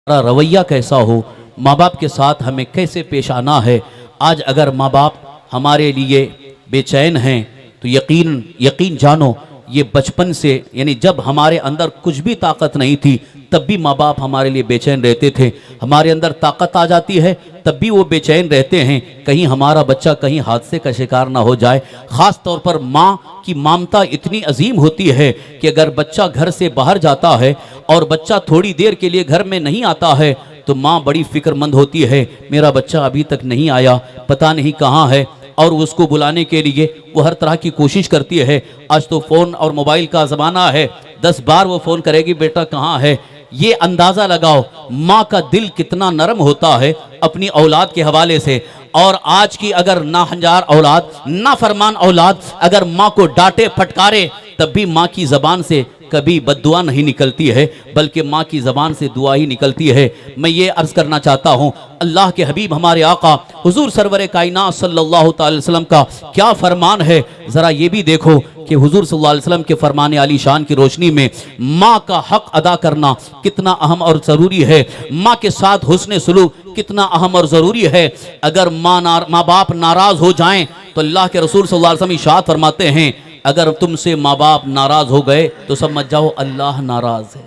हमारा रवैया कैसा हो, माँ बाप के साथ हमें कैसे पेश आना है। आज अगर माँ बाप हमारे लिए बेचैन हैं तो यकीन जानो ये बचपन से, यानी जब हमारे अंदर कुछ भी ताकत नहीं थी तब भी माँ बाप हमारे लिए बेचैन रहते थे। हमारे अंदर ताकत आ जाती है तब भी वो बेचैन रहते हैं, कहीं हमारा बच्चा कहीं हादसे का शिकार ना हो जाए। ख़ास तौर पर माँ की ममता इतनी अजीम होती है कि अगर बच्चा घर से बाहर जाता है और बच्चा थोड़ी देर के लिए घर में नहीं आता है तो माँ बड़ी फिक्रमंद होती है, मेरा बच्चा अभी तक नहीं आया, पता नहीं कहाँ है, और उसको बुलाने के लिए वो हर तरह की कोशिश करती है। आज तो फ़ोन और मोबाइल का ज़माना है, 10 बार वो फ़ोन करेगी बेटा कहाँ है। ये अंदाज़ा लगाओ माँ का दिल कितना नरम होता है अपनी औलाद के हवाले से। और आज की अगर नाहंजार औलाद, नाफरमान औलाद अगर माँ को डांटे फटकारे तब भी माँ की ज़बान से कभी बद्दुआ नहीं निकलती है, बल्कि माँ की ज़बान से दुआ ही निकलती है। मैं ये अर्ज़ करना चाहता हूँ, अल्लाह के हबीब हमारे आका हुजूर सरवर कायनात सल्लल्लाहु अलैहि वसल्लम का क्या फरमान है। ज़रा ये भी देखो कि हुजूर सल्लल्लाहु अलैहि वसल्लम के फरमान आली शान की रोशनी में माँ का हक़ अदा करना कितना अहम और ज़रूरी है, माँ के साथ हुस्न सलूक कितना अहम और ज़रूरी है। अगर माँ बाप नाराज़ हो जाएँ तो अल्लाह के रसूल सल्लल्लाहु अलैहि वसल्लम इरशाद फरमाते हैं, अगर तुमसे माँ बाप नाराज़ हो गए तो समझ जाओ अल्लाह नाराज़ है,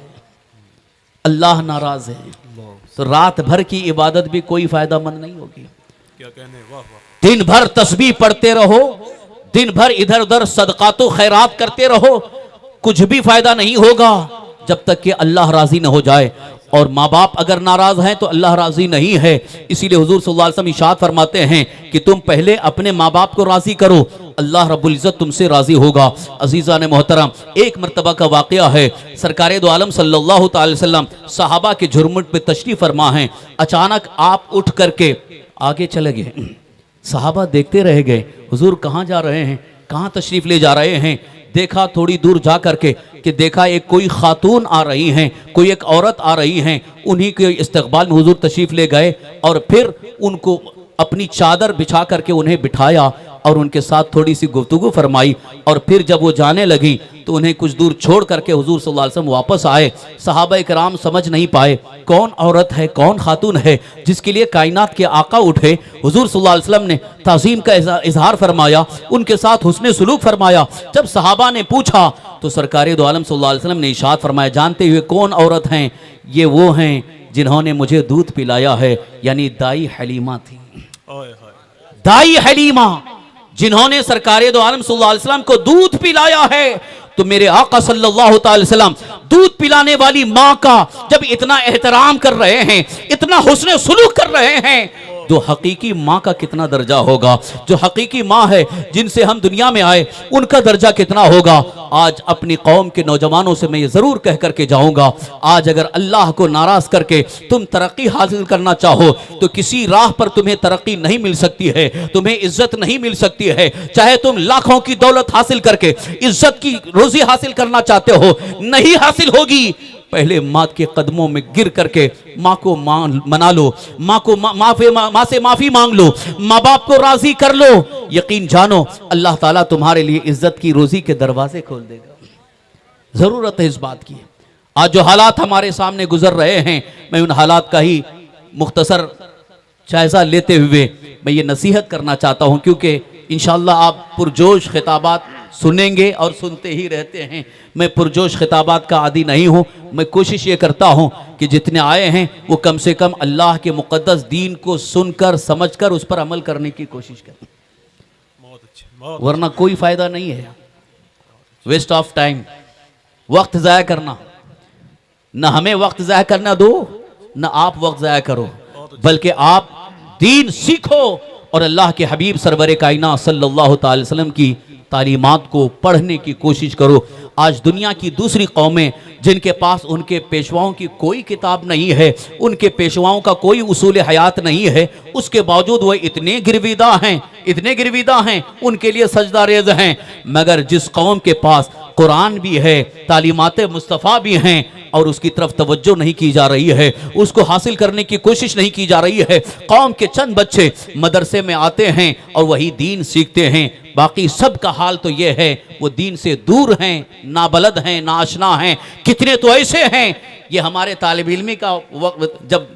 अल्लाह नाराज़ है। तो रात भर की इबादत भी कोई फ़ायदा मंद नहीं होगी। क्या कहने, वाह वाह। दिन भर तस्बीह पढ़ते रहो, दिन भर इधर उधर सदकातो खैरात करते रहो, कुछ भी फ़ायदा नहीं होगा जब तक कि अल्लाह राज़ी न हो जाए। और माँ बाप अगर नाराज़ हैं तो अल्लाह राज़ी नहीं है। इसीलिए हुजूर सल्लल्लाहु अलैहि वसल्लम इरशाद फरमाते हैं कि तुम पहले अपने माँ बाप को राज़ी करो, अल्लाह रब्बुल इज़्ज़त तुमसे राज़ी होगा। अज़ीज़ान मोहतरम, एक मरतबा का वाक़या है, सरकारे दो आलम सल्लल्लाहु अलैहि वसल्लम सहाबा के झुरमुट पे तशरीफ़ फरमा हैं। अचानक आप उठ करके आगे चले गए, सहाबा देखते रह गए, हुजूर कहाँ जा रहे हैं, कहाँ तशरीफ़ ले जा रहे हैं। देखा थोड़ी दूर जा करके कि देखा एक कोई खातून आ रही हैं, कोई एक औरत आ रही हैं, उन्हीं के इस्तकबाल में हुजूर तशरीफ़ ले गए और फिर उनको अपनी चादर बिछा करके उन्हें बिठाया और उनके साथ थोड़ी सी गुफ्तगू फरमाई। और फिर जब वो जाने लगी तो उन्हें कुछ दूर छोड़ करके हुजूर सल्लल्लाहु अलैहि वसल्लम वापस आए। सहाबा कराम समझ नहीं पाए कौन औरत है, कौन खातून है जिसके लिए कायनात के आका उठे। हुजूर सल्लल्लाहु अलैहि वसल्लम ने ताज़ीम का इजहार फरमाया, उनके साथ हुस्न सलूक फरमाया। जब सहाबा ने पूछा तो सरकारे दो आलम सल्लल्लाहु अलैहि वसल्लम ने इरशाद फरमाया, जानते हुए कौन औरत हैं, ये वो हैं जिन्होंने मुझे दूध पिलाया है, यानी दाई हलीमा थी। दाई हलीमा जिन्होंने सरकारे दो आलम सल्लल्लाहु अलैहि वसल्लम को दूध पिलाया है। तो मेरे आका सल्लल्लाहु अलैहि वसल्लम दूध पिलाने वाली माँ का जब इतना एहतराम कर रहे हैं, इतना हुस्न सलूक कर रहे हैं, जो हकीकी माँ का कितना दर्जा होगा, जो हकीकी माँ है जिनसे हम दुनिया में आए उनका दर्जा कितना होगा। आज अपनी कौम के नौजवानों से मैं ये ज़रूर कह करके जाऊँगा, आज अगर अल्लाह को नाराज़ करके तुम तरक्की हासिल करना चाहो तो किसी राह पर तुम्हें तरक्की नहीं मिल सकती है, तुम्हें इज्जत नहीं मिल सकती है। चाहे तुम लाखों की दौलत हासिल करके इज्जत की रोज़ी हासिल करना चाहते हो, नहीं हासिल होगी। पहले माँ के कदमों में गिर करके माँ को मना लो, माँ को माँ से माफ़ी मांग लो, माँ बाप को राज़ी कर लो। यकीन जानो अल्लाह ताला तुम्हारे लिए इज्जत की रोज़ी के दरवाजे खोल देगा। ज़रूरत है इस बात की। आज जो हालात हमारे सामने गुजर रहे हैं, मैं उन हालात का ही मुख्तसर जायज़ा लेते हुए मैं ये नसीहत करना चाहता हूँ, क्योंकि इंशाअल्लाह आप पुरजोश खिताबात सुनेंगे और सुनते ही रहते हैं। मैं पुरजोश खिताबात का आदी नहीं हूँ। मैं कोशिश ये करता हूँ कि जितने आए हैं वो कम से कम अल्लाह के मुक़द्दस दीन को सुनकर समझकर उस पर अमल करने की कोशिश करें, वरना कोई फ़ायदा नहीं है। वेस्ट ऑफ टाइम, वक्त ज़ाया करना, न हमें वक्त ज़ाया करना दो, न आप वक्त ज़ाया करो, बल्कि आप दीन सीखो और अल्लाह के हबीब सरवर कायनात सल्लल्लाहु अलैहि वसल्लम की तालीमात को पढ़ने की कोशिश करो। आज दुनिया की दूसरी कौमें जिनके पास उनके पेशवाओं की कोई किताब नहीं है, उनके पेशवाओं का कोई उसूल हयात नहीं है, उसके बावजूद वह इतने गिरविदा हैं, इतने गिरविदा हैं, उनके लिए सजदा रेज़ हैं। मगर जिस कौम के पास कुरान भी है, तालीमात मुस्तफ़ा भी हैं और उसकी तरफ तवज्जो नहीं की जा रही है, उसको हासिल करने की कोशिश नहीं की जा रही है। कौम के चंद बच्चे मदरसे में आते हैं और वही दीन सीखते हैं, बाकी सब का हाल तो ये है वो दीन से दूर हैं, नाबलद हैं, नाशना हैं। कितने तो ऐसे हैं, ये हमारे तालिब इल्मी का वक्त, जब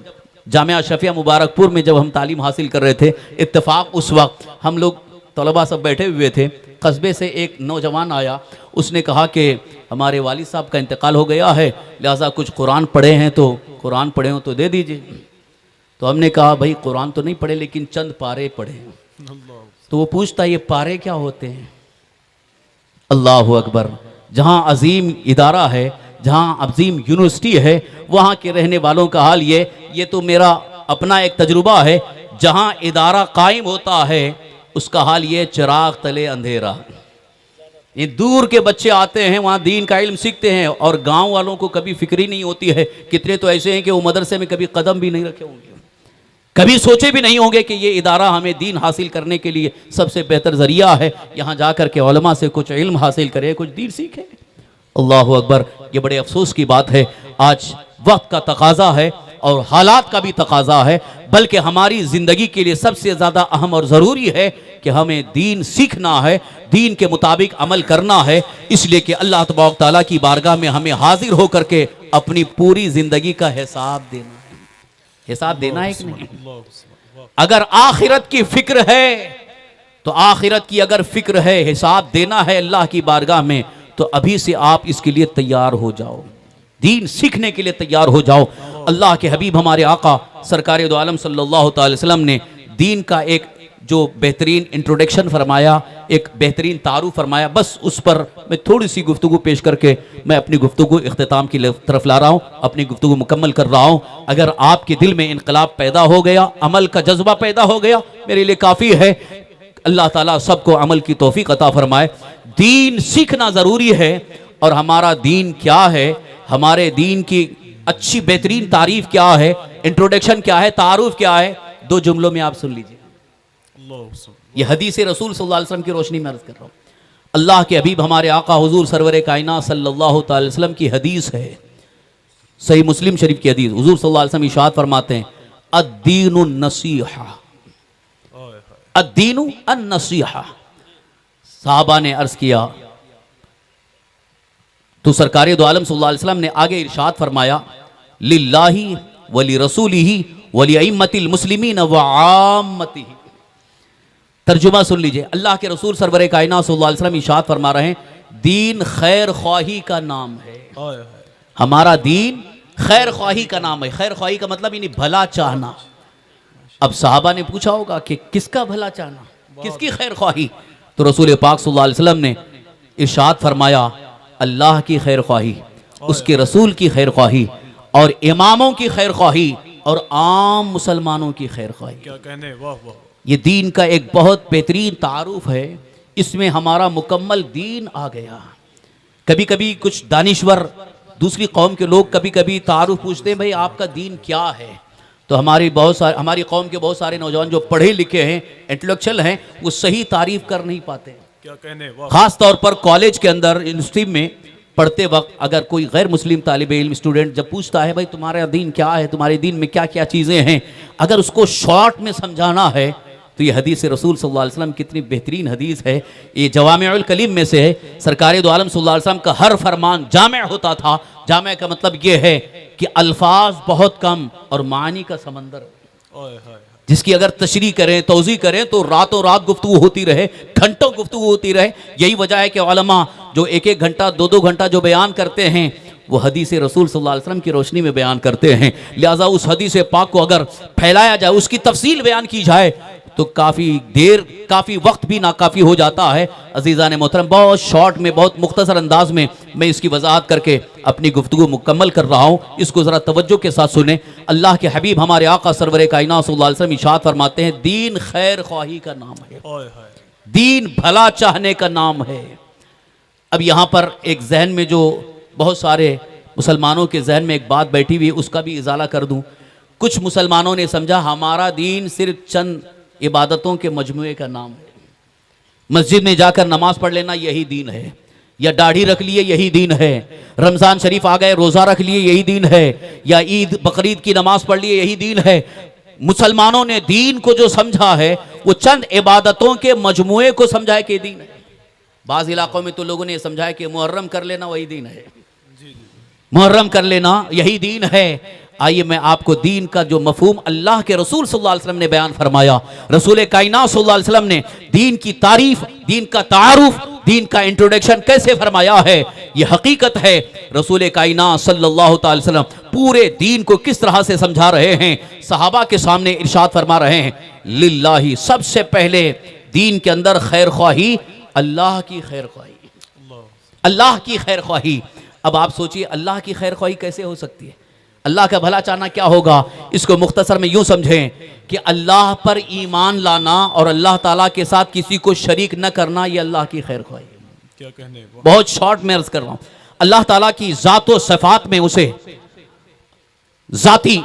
जामिया अशरफिया मुबारकपुर में जब हम तालीम हासिल कर रहे थे, इत्तेफाक उस वक्त हम लोग तलबा सब बैठे हुए थे, कस्बे से एक नौजवान आया, उसने कहा कि हमारे वालिद साहब का इंतकाल हो गया है, लिहाजा कुछ कुरान पढ़े हैं तो कुरान पढ़े हो तो दे दीजिए। तो हमने कहा भाई कुरान तो नहीं पढ़े लेकिन चंद पारे पढ़े हैं। तो वो पूछता ये पारे क्या होते हैं? अल्लाह अकबर। जहाँ अजीम इदारा है, जहाँ अजीम यूनिवर्सिटी है, वहाँ के रहने वालों का हाल ये तो मेरा अपना एक तजुर्बा है। जहाँ इदारा कायम होता है उसका हाल ये चिराग तले अंधेरा। ये दूर के बच्चे आते हैं, वहाँ दीन का इल्म सीखते हैं और गांव वालों को कभी फिक्र ही नहीं होती है। कितने तो ऐसे हैं कि वो मदरसे में कभी कदम भी नहीं रखे होंगे, कभी सोचे भी नहीं होंगे कि ये इदारा हमें दीन हासिल करने के लिए सबसे बेहतर जरिया है, यहाँ जाकर के उलमा से कुछ इल्म हासिल करें, कुछ दीन सीखें। अल्लाह अकबर। ये बड़े अफसोस की बात है, आज वक्त का तकाजा है और हालात का भी तकाजा है, बल्कि हमारी ज़िंदगी के लिए सबसे ज़्यादा अहम और ज़रूरी है कि हमें दीन सीखना है, दीन के मुताबिक अमल करना है। इसलिए कि अल्लाह तबारक तआला की बारगाह में हमें हाजिर होकर के अपनी पूरी ज़िंदगी का हिसाब देना है। हिसाब देना है कि नहीं? अगर आखिरत की फिक्र है तो आखिरत की अगर फिक्र है, हिसाब देना है अल्लाह की बारगाह में, तो अभी से आप इसके लिए तैयार हो जाओ, दीन सीखने के लिए तैयार हो जाओ। अल्लाह के हबीब हमारे आका सरकार दो आलम सल्लल्लाहु अलैहि वसल्लम ने दीन का एक जो बेहतरीन इंट्रोडक्शन फरमाया, एक बेहतरीन तारुफ फरमाया, बस उस पर मैं थोड़ी सी गुफ्तगू पेश करके मैं अपनी गुफ्तगू इख्तिताम की तरफ ला रहा हूँ, अपनी गुफ्तगू मुकम्मल कर रहा हूँ। अगर आपके दिल में इनकलाब पैदा हो गया, अमल का जज्बा पैदा हो गया, मेरे लिए काफ़ी है। अल्लाह ताला सबको अमल की तौफीक अता फरमाए। दीन सीखना ज़रूरी है और हमारा दीन क्या है, हमारे दीन की अच्छी बेहतरीन तारीफ क्या है, इंट्रोडक्शन क्या है, तारुफ क्या है, दो जुमलों में आप सुन लीजिए। ये हदीस रसूल सल्लल्लाहु अलैहि वसल्लम की रोशनी में अर्ज कर रहा हूँ। अल्लाह के हबीब हमारे आका हुजूर सरवर कायनात सल्लल्लाहु अलैहि वसल्लम की हदीस है, सही मुस्लिम शरीफ की हदीस। हुजूर सल्लल्लाहु अलैहि वसल्लम इरशाद फरमाते हैं, अद्दीनु नसीहा, अद्दीनु अन्नसीहा। साहबा ने अर्ज किया तो सरकार दो आलम सल्लल्लाहु अलैहि वसल्लम ने आगे इरशाद फरमाया, लिल्लाही वली रसूलिही वली अइम्मतिल मुस्लिमीन व आम्मतिही। तर्जुमा सुन लीजिए, अल्लाह के रसूल सरवर कायनात सल्लल्लाहु अलैहि वसल्लम इरशाद फरमा रहे हैं, दीन खैर ख्वाही का नाम है। हमारा दीन खैर ख्वाही का नाम है। खैर ख्वाही का मतलब यानी भला चाहना। अब साहबा ने पूछा होगा कि किसका भला चाहना, किसकी खैर ख्वाही? तो रसूल पाक सल्लल्लाहु अलैहि वसल्लम ने इरशाद फरमाया, अल्लाह की खैर ख्वाही, उसके रसूल की खैर ख्वाही और इमामों की खैर ख्वाही और आम मुसलमानों की खैर ख्वाही। क्या कहने, वाह वाह। ये दीन का एक बहुत बेहतरीन तारुफ है, इसमें हमारा मुकम्मल दीन आ गया। कभी कभी कुछ दानिश्वर दूसरी कौम के लोग कभी कभी तारुफ पूछते हैं, भाई आपका दीन क्या है? तो हमारी कौम के बहुत सारे नौजवान जो पढ़े लिखे हैं, इंटेलेक्चुअल हैं, वो सही तारीफ कर नहीं पाते। क्या कहने, वाह। खास तौर पर कॉलेज के अंदर यूनिवर्सिटी में पढ़ते वक्त अगर कोई गैर मुस्लिम तालिब इल्म स्टूडेंट जब पूछता है, भाई तुम्हारा दीन क्या है, तुम्हारे दीन में क्या क्या चीज़ें हैं, अगर उसको शॉर्ट में समझाना है तो ये हदीस रसूल सल्लल्लाहु अलैहि वसल्लम कितनी बेहतरीन हदीस है। ये जवामिउल कलीम में से है। सरकार दो आलम सल्लल्लाहु अलैहि वसल्लम का हर फरमान जामे होता था। जामे का मतलब ये है कि अल्फाज बहुत कम और मानी का समंदर, जिसकी अगर तशरीह करें, तौज़ीह करें तो रातों रात गुफ्तगू होती रहे, घंटों गुफ्तगू होती रहे। यही वजह है कि उलमा जो एक एक घंटा, दो दो घंटा जो बयान करते हैं वो हदीस रसूल सल्लल्लाहु अलैहि वसल्लम की रोशनी में बयान करते हैं। लिहाजा उस हदीस पाक को अगर फैलाया जाए, उसकी तफसील बयान की जाए तो काफ़ी देर, काफ़ी वक्त भी नाकाफ़ी हो जाता है। अजीज़ान मोहतरम, बहुत शॉर्ट में, बहुत मुख्तसर अंदाज में मैं इसकी वजाहत करके अपनी गुफ्तगू मुकम्मल कर रहा हूँ। इसको ज़रा तवज्जो के साथ सुने। अल्लाह के हबीब हमारे आका सरवर कायनात सल्लल्लाहु अलैहि वसल्लम इरशाद फरमाते हैं, दीन खैर ख्वाही का नाम है, दीन भला चाहने का नाम है। अब यहाँ पर एक जहन में जो बहुत सारे मुसलमानों के जहन में एक बात बैठी हुई है, उसका भी इजाला कर दूँ। कुछ मुसलमानों ने समझा हमारा दीन सिर्फ चंद इबादतों के मजमुए का नाम है, मस्जिद में जाकर नमाज पढ़ लेना यही दीन है, या दाढ़ी रख लिए यही दीन है, रमजान शरीफ आ गए रोजा रख लिए यही दीन है, या ईद बकरीद की नमाज पढ़ लिए यही दीन है। मुसलमानों ने दीन को जो समझा है वो चंद इबादतों के मजमुए को समझा है कि दीन है। बाज इलाकों में तो लोगों ने समझा है कि मुहर्रम कर लेना वही दीन है, मुहर्रम कर लेना यही दीन है। आइए मैं आपको दीन का जो मफहूम अल्लाह के रसूल सल्लल्लाहु अलैहि वसल्लम ने बयान फरमाया, रसूल कायनात सल्लल्लाहु अलैहि वसल्लम ने दीन की तारीफ, दीन का तारुफ, दीन का इंट्रोडक्शन कैसे फरमाया है, ये हकीकत है। रसूल कायनात सल्लल्लाहु अलैहि वसल्लम पूरे दीन को किस तरह से समझा रहे हैं, सहाबा के सामने इरशाद फरमा रहे हैं, लिल्लाही, सबसे पहले दीन के अंदर खैर ख्वाही, अल्लाह की खैर ख्वाही, अल्लाह की खैर ख्वाही। अब आप सोचिए अल्लाह की खैर ख्वाही कैसे हो सकती है, अल्लाह का भला चाहना क्या होगा। इसको मुख्तसर में यूं समझें कि अल्लाह पर ईमान लाना और अल्लाह ताला के साथ किसी को शरीक न करना, ये अल्लाह की खैर ख्वाही। क्या कहने, बहुत शॉर्ट में अर्ज कर रहा हूं, अल्लाह ताला की जात व सिफात में उसे जाती,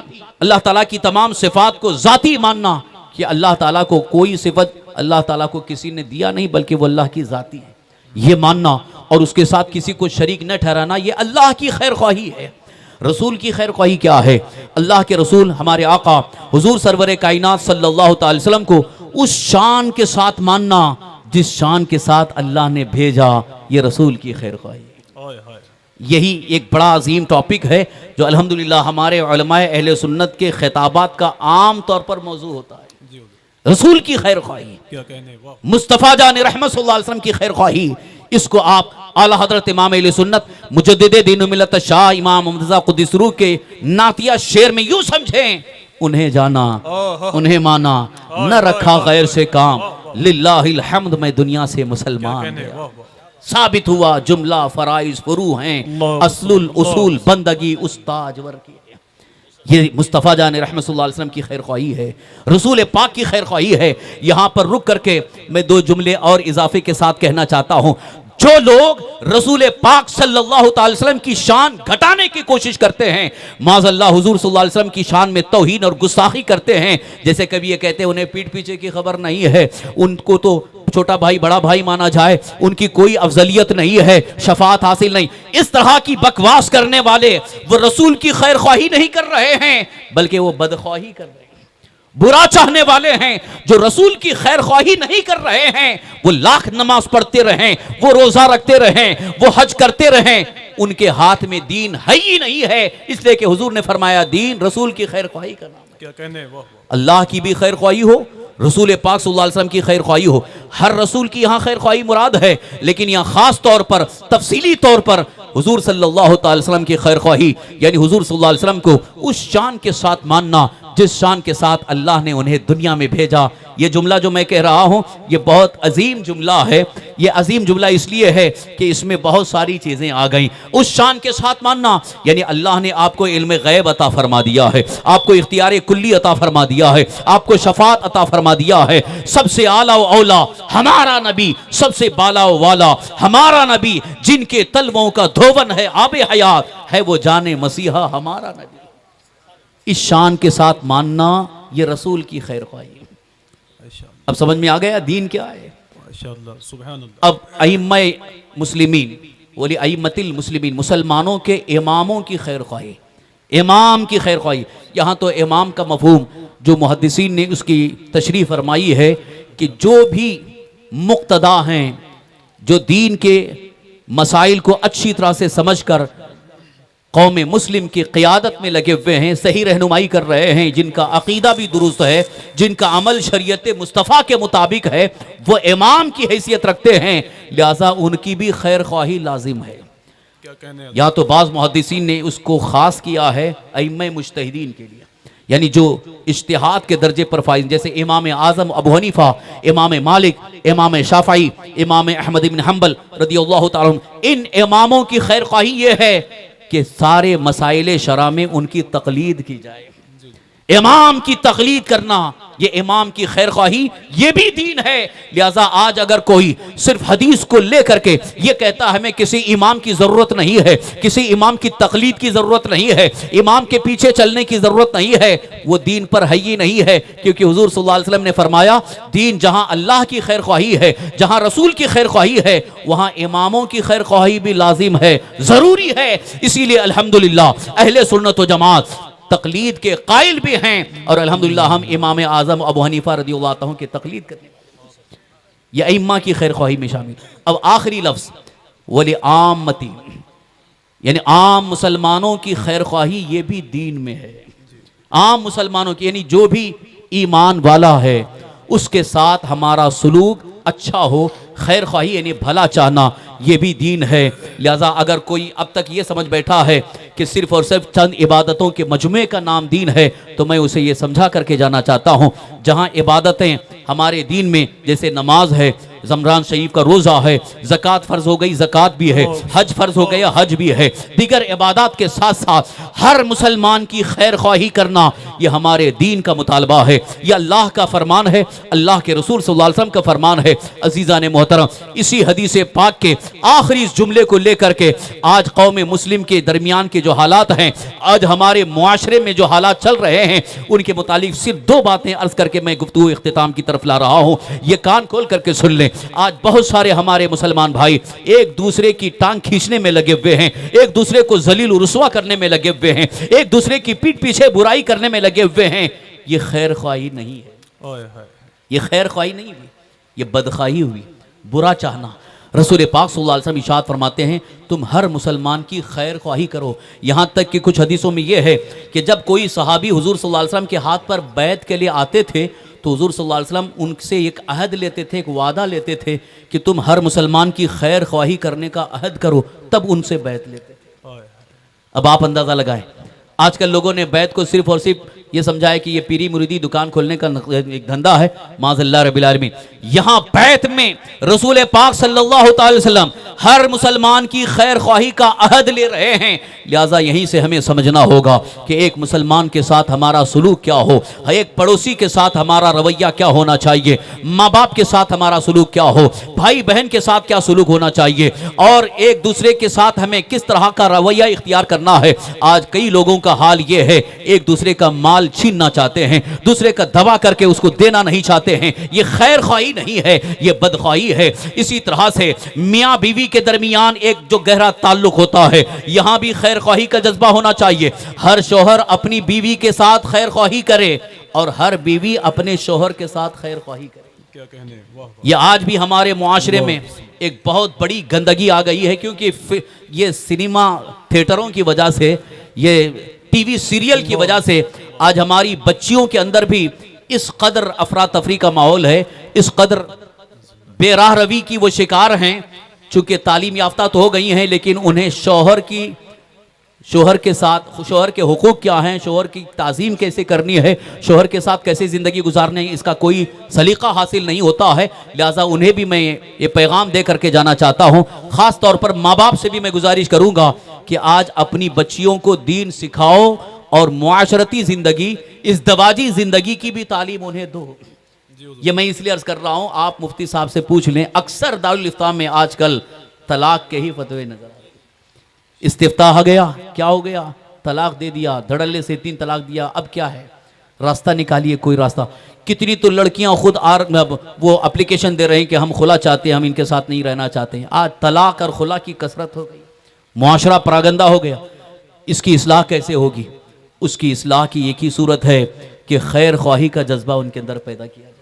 अल्लाह ताला की तमाम सिफात को जाती मानना कि अल्लाह ताला को कोई सिफत अल्लाह ताला को किसी ने दिया नहीं बल्कि वो अल्लाह की जाती है, ये मानना और उसके साथ किसी को शरीक न ठहराना, ये अल्लाह की खैर ख्वाही है। रसूल की खैर ख्वाही क्या है, अल्लाह के रसूल हमारे आका हुजूर सरवर कायनात सल्लल्लाहु अलैहि वसल्लम को उस शान के साथ मानना जिस शान के साथ अल्लाह ने भेजा, ये रसूल की खैर ख्वाही है। यही एक बड़ा अजीम टॉपिक है जो अल्हम्दुलिल्लाह हमारे उलमाए अहले सुन्नत के खिताबात का आम तौर पर मौजू होता है, रसूल की खैर ख्वाही, क्या कहने, मुस्तफ़ा जान रहमत सल्लल्लाहु अलैहि वसल्लम की खैर ख्वाही। इसको आप आला हजरत इमाम अहले सुन्नत मुजद्दिद दीन व मिल्लत शाह इमाम मुर्तज़ा क़ुद्दस रूह के नातिया शेर में यूं समझें, उन्हें जाना उन्हें माना, न रखा गैर से काम, लिल्लाहिल हम्द, मैं दुनिया से मुसलमान गया। साबित हुआ जुमला फराइज फुरू हैं, असलुल उसूल बंदगी उस्ताजवर की। ये मुस्तफ़ा जान रहमत सल्लल्लाहु अलैहि वसल्लम की खैर ख्वाही है, रसूल पाक की खैर ख्वाही है। यहाँ पर रुक करके मैं दो जुमले और इजाफे के साथ कहना चाहता हूँ। जो लोग रसूल पाक सल्लल्लाहु अलैहि वसल्लम की शान घटाने की कोशिश करते हैं, माज़अल्लाह हुजूर सल्लल्लाहु अलैहि वसल्लम की शान में तौहीन और गुस्ताखी करते हैं, जैसे कभी ये कहते हैं उन्हें पीठ पीछे की खबर नहीं है, उनको तो छोटा भाई बड़ा भाई माना जाए, उनकी कोई अफजलियत नहीं है, शफात हासिल नहीं, इस तरह की बकवास करने वाले वो रसूल की खैर ख्वाही नहीं कर रहे हैं बल्कि वो बदख्वाही कर रहे हैं। बुरा चाहने वाले हैं जो रसूल की खैर ख्वाही नहीं कर रहे हैं, वो लाख नमाज पढ़ते रहें, वो रोजा रखते रहें, वो हज करते रहें, उनके हाथ में दीन है ही नहीं है। इसलिए कि हुजूर ने फरमाया दीन रसूल की खैर ख्वाही का नाम है। क्या कहने, अल्लाह की भी खैर ख्वाही हो, रसूल पाक सल्लल्लाहु अलैहि वसल्लम की खैर ख्वाही हो। हर रसूल की यहाँ खैर ख्वाही मुराद है, लेकिन यहाँ खास तौर पर तफसीली तौर पर हुजूर सल्लल्लाहु अलैहि वसल्लम की खैर ख्वाही, यानी हुजूर सल्लल्लाहु अलैहि वसल्लम को उस शान के साथ मानना जिस शान के साथ अल्लाह ने उन्हें दुनिया में भेजा। ये जुमला जो मैं कह रहा हूँ ये बहुत अजीम जुमला है। ये अजीम जुमला इसलिए है कि इसमें बहुत सारी चीज़ें आ गई। उस शान के साथ मानना यानी अल्लाह ने आपको इल्म गैब अता फरमा दिया है, आपको इख्तियार कुल्ली अता फरमा दिया है, आपको शफात अता फरमा दिया है। सबसे आला व औला हमारा नबी, सबसे बाला व वाला हमारा नबी, जिनके तलवों का धोवन है आबे हयात, है वो जाने मसीहा हमारा नबी। इस शान के साथ मानना ये रसूल की खैर ख्वाही। अब समझ में आ गया दीन क्या है। अब अइम्मा मुस्लिमीन बोली अइम्मतिल मुस्लिमीन, मुसलमानों के इमामों की खैर ख्वाही, इमाम की खैर ख्वाही। यहाँ तो इमाम का मफहूम जो मुहद्दिसीन ने उसकी तशरीह फरमाई है कि जो भी मुक्तदा हैं, जो दीन के मसाइल को अच्छी तरह से समझकर कौम मुस्लिम की क़ियादत में लगे हुए हैं, सही रहनुमाई कर रहे हैं, जिनका अकीदा भी दुरुस्त है, जिनका अमल शरीयत मुस्तफ़ा के मुताबिक है, वो इमाम की हैसियत रखते हैं, लिहाजा उनकी भी खैर ख्वाही लाजिम है। या तो बाज़ मुहद्दिसीन ने उसको ख़ास किया है अइम्मा मुज्तहिदीन के लिए, यानी जो इज्तिहाद के दर्जे पर फाइज, जैसे इमाम आज़म अबू हनीफा, इमाम मालिक, इमाम शाफ़ई, इमाम अहमद इब्न हम्बल रदियल्लाहु ताला अन्हु, इन इमामों की खैर ख्वाही ये है कि सारे मसाइल शरा में उनकी तकलीद की जाए। इमाम की तकलीद करना, ये इमाम की खैर ख्वाही, ये भी दीन है। लिहाजा आज अगर कोई सिर्फ हदीस को लेकर के ये कहता है हमें किसी इमाम की जरूरत नहीं है, किसी इमाम की तकलीद की जरूरत नहीं है, इमाम के पीछे चलने की जरूरत नहीं है, वो दीन पर है ही नहीं है। क्योंकि हुजूर सल्लल्लाहु अलैहि वसल्लम ने फरमाया, दीन जहां अल्लाह की खैर ख्वाही है, जहां रसूल की खैर ख्वाही है, वहां इमामों की खैर ख्वाही भी लाजिम है, जरूरी है। इसीलिए अल्हम्दुलिल्लाह अहले सुन्नत व जमात तकलीद के कायल भी हैं, और अल्हम्दुलिल्लाह हम इमाम आज़म अबू हनीफा रदियल्लाहु तआला की तकलीद करने वाले, ये अइम्मा की खैर ख्वाही में शामिल। अब आखिरी लफ्ज वली आमती, यानी आम मुसलमानों की खैर ख्वाही, ये भी दीन में है। आम मुसलमानों की, यानी जो भी ईमान वाला है उसके साथ हमारा सुलूक अच्छा हो, खैर ख्वाही यानी भला चाहना, ये भी दीन है। लिहाजा अगर कोई अब तक ये समझ बैठा है कि सिर्फ और सिर्फ चंद इबादतों के मजमे का नाम दीन है, तो मैं उसे ये समझा करके जाना चाहता हूँ, जहाँ इबादतें हमारे दीन में जैसे नमाज है, रमजान शरीफ का रोज़ा है, ज़कात फ़र्ज हो गई ज़कात भी है, हज फ़र्ज हो गया हज भी है, दीगर इबादत के साथ साथ हर मुसलमान की खैर ख्वाही करना, ये हमारे दीन का मुतालबा है, ये अल्लाह का फरमान है, अल्लाह के रसूल सल्लल्लाहु अलैहि वसल्लम का फरमान है। अजीज़ान मोहतरम, इसी हदीस पाक के आखिरी इस जुमले को लेकर के आज कौम मुस्लिम के दरमियान के जो हालात हैं, आज हमारे मुआशरे में जो हालात चल रहे हैं, उनके मुतालिक सिर्फ दो बातें अर्ज करके मैं गुफ्तगू इख्तिताम की तरफ ला रहा हूँ। ये कान खोल करके सुन लें। आज बहुत सारे हमारे मुसलमान भाई एक दूसरे की टांग खींचने में लगे हुए हैं, एक दूसरे को जलील रुसवा करने में लगे हुए हैं, एक दूसरे की पीठ पीछे बुराई करने में लगे हुए हैं। ये खैर ख्वाही नहीं है, ये खैर ख्वाही नहीं हुई, ये बदख्वाही हुई, बुरा चाहना। रसूल पाक सल्लल्लाहु अलैहि वसल्लम इरशाद फरमाते हैं, तुम हर मुसलमान की खैर ख्वाही करो। यहाँ तक कि कुछ हदीसों में यह है कि जब कोई सहाबी हुजूर सल्लल्लाहु अलैहि वसल्लम के हाथ पर बैत के लिए आते थे, तो हुजूर सल्लल्लाहु अलैहि वसल्लम उनसे एक अहद लेते थे, एक वादा लेते थे कि तुम हर मुसलमान की खैर ख्वाही करने का अहद करो, तब उनसे बैत लेते थे। अब आप अंदाज़ा लगाएं, आजकल लोगों ने बैत को सिर्फ और सिर्फ ये समझा है कि ये पीरी मुरीदी दुकान खोलने का एक धंधा है, माज़अल्लाह रब्बिल आलमीन। यहाँ बैत में रसूल पाक सल्लल्लाहु अलैहि वसल्लम हर मुसलमान की खैर ख्वाही का अहद ले रहे हैं। लिहाजा यहीं से हमें समझना होगा कि एक मुसलमान के साथ हमारा सलूक क्या हो, एक पड़ोसी के साथ हमारा रवैया क्या होना चाहिए, माँ बाप के साथ हमारा सलूक क्या हो, भाई बहन के साथ क्या सलूक होना चाहिए, और एक दूसरे के साथ हमें किस तरह का रवैया इख्तियार करना है। आज कई लोगों का हाल ये है, एक दूसरे का माल छीनना चाहते हैं, दूसरे का दबा करके उसको देना नहीं चाहते हैं। ये खैर ख्वाही नहीं है, ये बदख्वाही है। इसी तरह से मियाँ बीवी के दरमियान एक जो गहरा ताल्लुक होता है, यहाँ भी खैर ख्वाही का जज्बा होना चाहिए। हर शौहर अपनी बीवी के साथ खैर ख्वाही करे और हर बीवी अपने शौहर के साथ खैर ख्वाही करे। क्या कहने, वाह। ये आज भी हमारे मुआशरे में एक बहुत बड़ी गंदगी आ गई है, क्योंकि ये सिनेमा थिएटरों की वजह से, ये टीवी सीरियल की वजह से आज हमारी बच्चियों के अंदर भी इस कदर अफरा तफरी का माहौल है, इस कदर बेराह रवी की वो शिकार हैं। चूंकि तालीम याफ्ता तो हो गई हैं, लेकिन उन्हें शौहर के साथ शौहर के हुकूक क्या हैं, शौहर की ताज़ीम कैसे करनी है, शौहर के साथ कैसे ज़िंदगी गुजारनी है, इसका कोई सलीका हासिल नहीं होता है। लिहाजा उन्हें भी मैं ये पैगाम दे करके जाना चाहता हूँ। ख़ास तौर पर माँ बाप से भी मैं गुजारिश करूँगा कि आज अपनी बच्चियों को दीन सिखाओ और मुआशरती ज़िंदगी, इस दवाजी ज़िंदगी की भी तालीम उन्हें दो। ये मैं इसलिए अर्ज़ कर रहा हूँ, आप मुफ्ती साहब से पूछ लें, अक्सर दारुल इफ्ता में आजकल तलाक के ही फतवे नजर आते। इस्तिफ्ताह गया, क्या हो गया, तलाक दे दिया, धड़ल्ले से 3 तलाक दिया, अब क्या है, रास्ता निकालिए कोई रास्ता। कितनी तो लड़कियां खुद वो एप्लीकेशन दे रहे हैं कि हम खुला चाहते हैं, हम इनके साथ नहीं रहना चाहते हैं। आज तलाक और खुला की कसरत हो गई, मुआशरा परागंदा हो गया। इसकी इस्लाह कैसे होगी? उसकी इस्लाह की एक ही सूरत है कि खैर ख्वाही का जज्बा उनके अंदर पैदा किया जाए,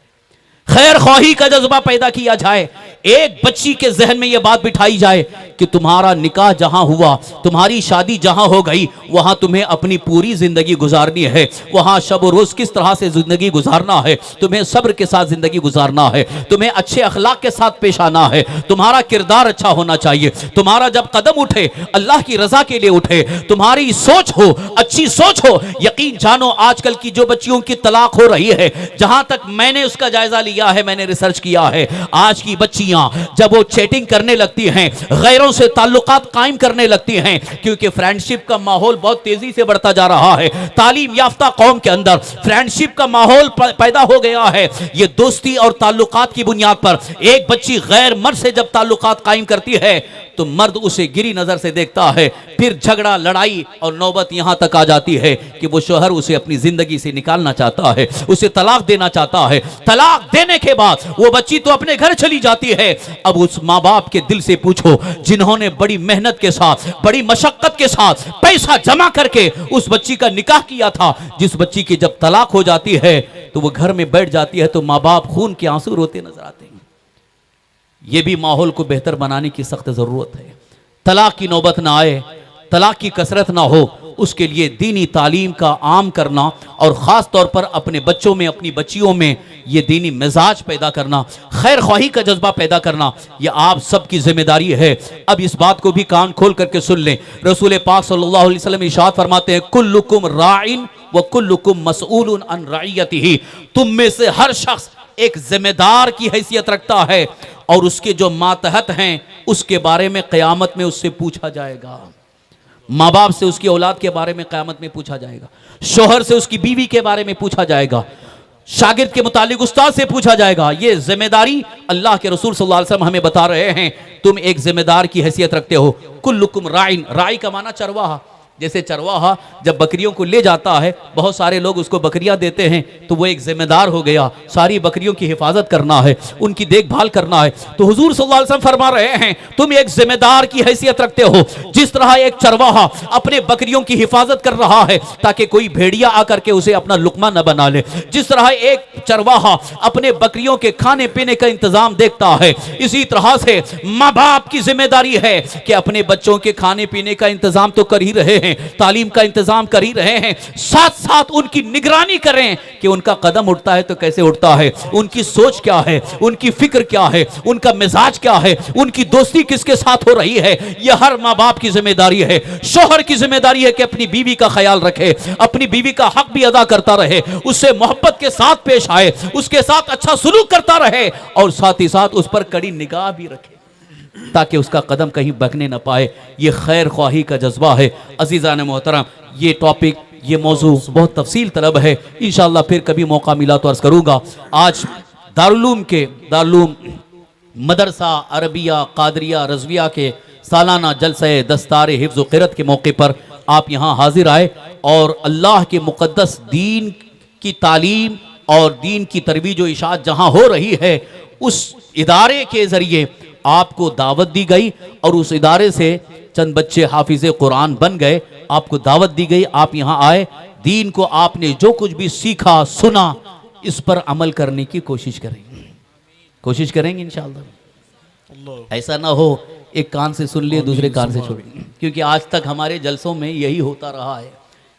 खैर ख्वाही का जज्बा पैदा किया जाए। एक बच्ची के जहन में यह बात बिठाई जाए कि तुम्हारा निकाह जहां हुआ, तुम्हारी शादी जहां हो गई, वहां तुम्हें अपनी पूरी जिंदगी गुजारनी है। वहां शब और रोज किस तरह से जिंदगी गुजारना है, तुम्हें सब्र के साथ जिंदगी गुजारना है, तुम्हें अच्छे अखलाक के साथ पेश आना है, तुम्हारा किरदार अच्छा होना चाहिए, तुम्हारा जब कदम उठे अल्लाह की रजा के लिए उठे, तुम्हारी सोच हो, अच्छी सोच हो। यकीन जानो आजकल की जो बच्चियों की तलाक हो रही है, जहां तक मैंने उसका जायजा लिया किया है, मैंने रिसर्च किया है, आज की बच्चियां जब वो चैटिंग करने लगती हैं, गैरों से ताल्लुकात कायम करने लगती हैं, क्योंकि फ्रेंडशिप का माहौल बहुत तेजी से बढ़ता जा रहा है। तालीम याफ्ता कौम के अंदर फ्रेंडशिप का माहौल पैदा हो गया है। ये दोस्ती और ताल्लुकात की बुनियाद पर एक बच्ची गैर मर्द से जब ताल्लुकात कायम करती है तो मर्द उसे गिरी नजर से देखता है, फिर झगड़ा लड़ाई और नौबत यहां तक आ जाती है कि वो शोहर उसे अपनी जिंदगी से निकालना चाहता है, उसे तलाक देना चाहता है। तलाक देने के बाद वो बच्ची तो अपने घर चली जाती है। अब उस माँ बाप के दिल से पूछो जिन्होंने बड़ी मेहनत के साथ, बड़ी मशक्कत के साथ पैसा जमा करके उस बच्ची का निकाह किया था, जिस बच्ची की जब तलाक हो जाती है तो वो घर में बैठ जाती है तो माँ बाप खून के आंसू रोते नजर आते हैं। यह भी माहौल को बेहतर बनाने की सख्त जरूरत है। तलाक की नौबत ना आए, तलाक की कसरत ना हो, उसके लिए दीनी तालीम का आम करना और ख़ास तौर पर अपने बच्चों में, अपनी बच्चियों में ये दीनी मिजाज पैदा करना, खैर ख्वाही का जज्बा पैदा करना, ये आप सबकी जिम्मेदारी है। अब इस बात को भी कान खोल करके सुन लें। रसूल पाक सल्लल्लाहु अलैहि वसल्लम इरशाद फरमाते हैं, कुल्लुकुम राइन व कुल्लुकुम मसऊलुन अन रइयतिही। तुम में से हर शख्स एक जिम्मेदार की हैसियत रखता है और उसके जो मातहत हैं उसके बारे में क़यामत में उससे पूछा जाएगा। माँ बाप से उसकी औलाद के बारे में क़यामत में पूछा जाएगा, शोहर से उसकी बीवी के बारे में पूछा जाएगा, शागिर्द के मुतालिक उस्ताद से पूछा जाएगा। ये जिम्मेदारी अल्लाह के रसूल सल्लल्लाहु अलैहि वसल्लम हमें बता रहे हैं। तुम एक जिम्मेदार की हैसियत रखते हो। कुल्लुकुम राइन, राई का माना चरवाहा। जैसे चरवाहा जब बकरियों को ले जाता है, बहुत सारे लोग उसको बकरियां देते हैं, तो वो एक जिम्मेदार हो गया, सारी बकरियों की हिफाजत करना है, उनकी देखभाल करना है। तो हुजूर सल्लल्लाहु अलैहि वसल्लम फरमा रहे हैं तुम एक जिम्मेदार की हैसियत रखते हो। जिस तरह एक चरवाहा अपने बकरियों की हिफाजत कर रहा है ताकि कोई भेड़िया आकर के उसे अपना लुकमा न बना ले, जिस तरह एक चरवाहा अपने बकरियों के खाने पीने का इंतजाम देखता है, इसी तरह से माँ बाप की जिम्मेदारी है कि अपने बच्चों के खाने पीने का इंतजाम तो कर ही रहे हैं, तालीम का इंतजाम कर ही रहे हैं, साथ साथ उनकी निगरानी करें कि उनका कदम उठता है तो कैसे उठता है, उनकी सोच क्या है, उनकी फिक्र क्या है, उनका मिजाज क्या है, उनकी दोस्ती किसके साथ हो रही है। यह हर माँ बाप की जिम्मेदारी है। शोहर की जिम्मेदारी है कि अपनी बीवी का ख्याल रखे, अपनी बीवी का हक भी अदा करता रहे, उससे मोहब्बत के साथ पेश आए, उसके साथ अच्छा सुलूक करता रहे और साथ ही साथ उस पर कड़ी निगाह भी रखे ताकि उसका कदम कहीं बकने न पाए। ये खैर ख्वाही का जज्बा है। अजीज़ान मोहतरम, ये टॉपिक, ये मौजू बहुत तफसील तलब है। इंशाअल्लाह फिर कभी मौका मिला तो अर्ज़ करूँगा। आज दारुल मदरसा अरबिया कादरिया रज़विया के सालाना जलसे दस्तार हिफ्ज़ व क़िरात के मौके पर आप यहाँ हाजिर आए और अल्लाह के मुक़द्दस दीन की तालीम और दीन की तरवीज व इशाअत जहाँ हो रही है, उस इदारे के ज़रिए आपको दावत दी गई और उस इदारे से चंद बच्चे हाफिज़े कुरान बन गए, आपको दावत दी गई, आप यहाँ आए, दीन को आपने जो कुछ भी सीखा सुना इस पर अमल करने की कोशिश करेंगे इंशाअल्लाह। ऐसा ना हो एक कान से सुन लिए दूसरे कान से छोड़ दिए, क्योंकि आज तक हमारे जलसों में यही होता रहा है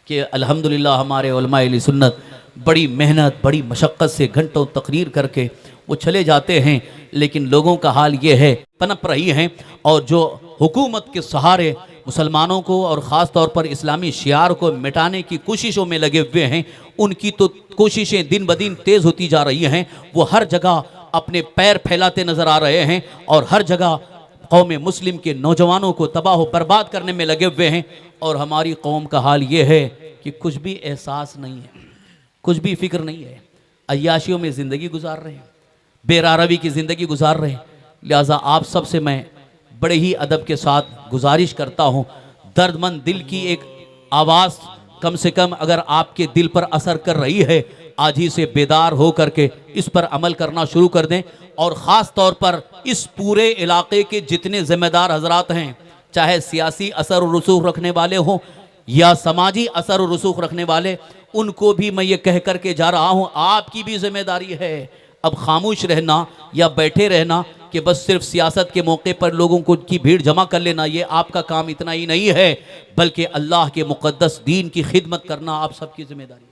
कि अल्हम्दुलिल्लाह हमारे उलमा अहले सुन्नत बड़ी मेहनत, बड़ी मशक्क़त से घंटों तकरीर करके वो चले जाते हैं, लेकिन लोगों का हाल ये है, पनप रही हैं और जो हुकूमत के सहारे मुसलमानों को और ख़ास तौर पर इस्लामी शियार को मिटाने की कोशिशों में लगे हुए हैं, उनकी तो कोशिशें दिन ब दिन तेज़ होती जा रही हैं। वो हर जगह अपने पैर फैलाते नज़र आ रहे हैं और हर जगह कौम मुस्लिम के नौजवानों को तबाह बर्बाद करने में लगे हुए हैं। और हमारी कौम का हाल ये है कि कुछ भी एहसास नहीं है, कुछ भी फिक्र नहीं है, अय्याशियों में ज़िंदगी गुजार रहे हैं, बेरारवी की ज़िंदगी गुजार रहे हैं। लिहाजा आप सब से मैं बड़े ही अदब के साथ गुजारिश करता हूँ, दर्दमंद दिल की एक आवाज़ कम से कम अगर आपके दिल पर असर कर रही है, आज ही से बेदार हो करके इस पर अमल करना शुरू कर दें। और ख़ास तौर पर इस पूरे इलाके के जितने ज़िम्मेदार हजरात हैं, चाहे सियासी असर और रसूख रखने वाले हों या समाजी असर और रसूख रखने वाले, उनको भी मैं ये कह करके जा रहा हूँ, आपकी भी जिम्मेदारी है। अब खामोश रहना या बैठे रहना कि बस सिर्फ सियासत के मौके पर लोगों को की भीड़ जमा कर लेना, ये आपका काम इतना ही नहीं है, बल्कि अल्लाह के मुक़द्दस दीन की खिदमत करना आप सबकी जिम्मेदारी है।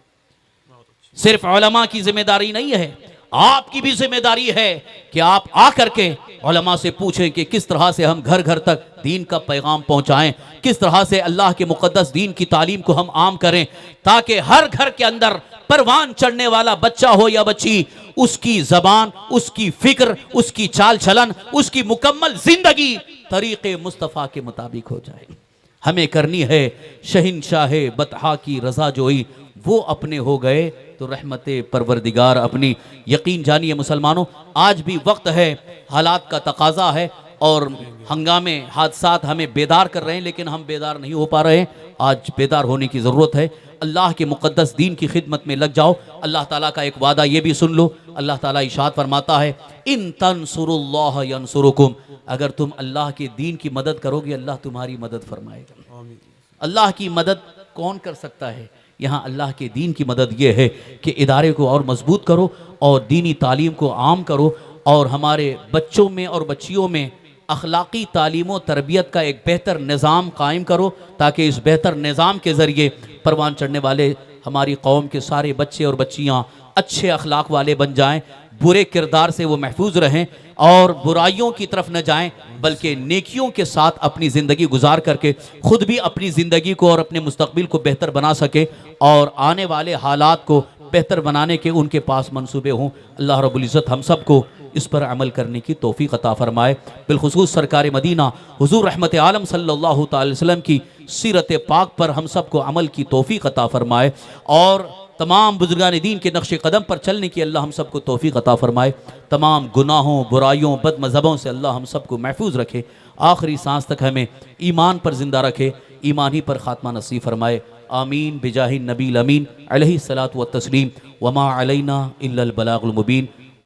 सिर्फ उलमा की जिम्मेदारी नहीं है, आपकी भी जिम्मेदारी है कि आप आकर के उलमा से पूछें कि किस तरह से हम घर घर तक दीन का पैगाम पहुंचाएं, किस तरह से अल्लाह के मुक़द्दस दीन की तालीम को हम आम करें, ताकि हर घर के अंदर परवान चढ़ने वाला बच्चा हो या बच्ची उसकी जबान, उसकी फिक्र, उसकी चाल चलन, उसकी मुकम्मल जिंदगी तरीके मुस्तफ़ा के मुताबिक हो जाए। हमें करनी है शहिंशाह बतहा की रजा जोई, वो अपने हो गए तो रहमत परवरदिगार अपनी। यकीन जानिए मुसलमानों, आज भी वक्त है, हालात का तकाजा है और हंगामे हादसात हमें बेदार कर रहे हैं, लेकिन हम बेदार नहीं हो पा रहे हैं। आज बेदार होने की ज़रूरत है। अल्लाह के मुक़द्दस दीन की खिदमत में लग जाओ। अल्लाह ताला का एक वादा ये भी सुन लो। अल्लाह ताला इरशाद फरमाता है, इन तंसुरुल्लाह यंसुरुकुम, अगर तुम अल्लाह के दीन की मदद करोगे अल्लाह तुम्हारी मदद फरमाएगा। अल्लाह की मदद कौन कर सकता है? यहाँ अल्लाह के दीन की मदद ये है कि इदारे को और मजबूत करो और दीनी तालीम को आम करो और हमारे बच्चों में और बच्चियों में अखलाक़ी तालीम व तरबियत का एक बेहतर निज़ाम कायम करो, ताकि इस बेहतर निज़ाम के ज़रिए परवान चढ़ने वाले हमारी कौम के सारे बच्चे और बच्चियाँ अच्छे अखलाक वाले बन जाएं, बुरे किरदार से वो महफूज रहें और बुराइयों की तरफ न जाएं, बल्कि नेकियों के साथ अपनी ज़िंदगी गुजार करके ख़ुद भी अपनी ज़िंदगी को और अपने मुस्तकबिल को बेहतर बना सके और आने वाले हालात को बेहतर बनाने के उनके पास मंसूबे हों। अल्लाह रब्बुल इज़्ज़त हम सब को इस पर अमल करने की तौफीक अता फरमाए। बिलखुसूस सरकार मदीना हुजूर रहमत आलम सल्लल्लाहु अलैहि वसल्लम की सीरत पाक पर हम सब को अमल की तौफीक अता फरमाए और तमाम बुजुर्गान दीन के नक्श कदम पर चलने की अल्लाह हम सब को तौफीक अता फरमाए। तमाम गुनाहों, बुराइयों, बद मज़हबों से अल्लाह हम सब को महफूज रखे। आखिरी सांस तक हमें ईमान पर ज़िंदा रखे, ईमान ही पर ख़ात्मा नसीब फरमाए। आमीन बिजाहि नबील अमीन अलैहि सलातु व तस्लीम वमा अलैना इल्लल बलागुल मुबीन।